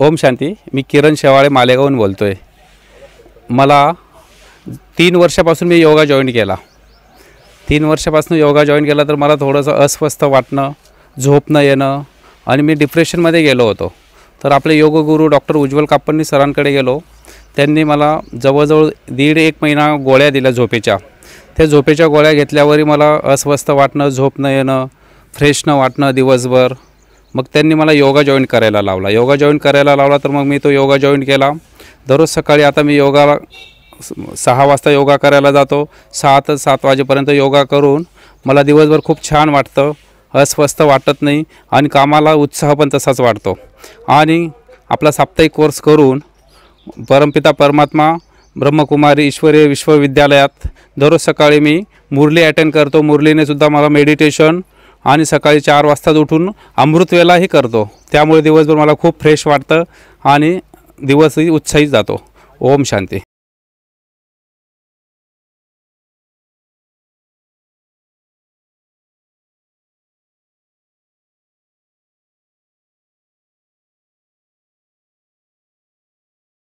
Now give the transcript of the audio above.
ओम शांती. मी किरण शेवाळे मालेगावहून बोलतो आहे. मला 3 वर्षापासून मी योगा जॉईन केला. 3 वर्षापासून योगा जॉईन केला तर मला थोडंसं अस्वस्थ वाटणं, झोप न येणं आणि मी डिप्रेशनमध्ये गेलो होतो. तर आपले योगगुरू डॉक्टर उज्ज्वल कापडणी सरांकडे गेलो. त्यांनी मला जवळजवळ 1.5 महिना गोळ्या दिल्या झोपेच्या. त्या झोपेच्या गोळ्या घेतल्यावरही मला अस्वस्थ वाटणं, झोप न येणं, फ्रेश न वाटणं दिवसभर. मग त्यांनी मला योगा जॉईन करायला लावला. तर मग मी तो योगा जॉईन केला. दररोज सकाळी आता मी योगाला 6 वाजता योगा करायला जातो. 6 ते 7 वाजेपर्यंत योगा करून मला दिवसभर खूप छान वाटतं, अस्वस्थ वाटत नाही आणि कामाला उत्साह पण तसाच वाटतो. आणि आपला साप्ताहिक कोर्स करून परमपिता परमात्मा ब्रह्मकुमारी ईश्वरीय विश्वविद्यालयात दररोज सकाळी मी मुरली अटेंड करतो. मुरलीने सुद्धा मला मेडिटेशन आणि सकाळी 4 वाजता उठून अमृतवेलाही करतो. त्यामुळे दिवसभर मला खूप फ्रेश वाटतं आणि दिवसही उत्साही जातो. ओम शांती.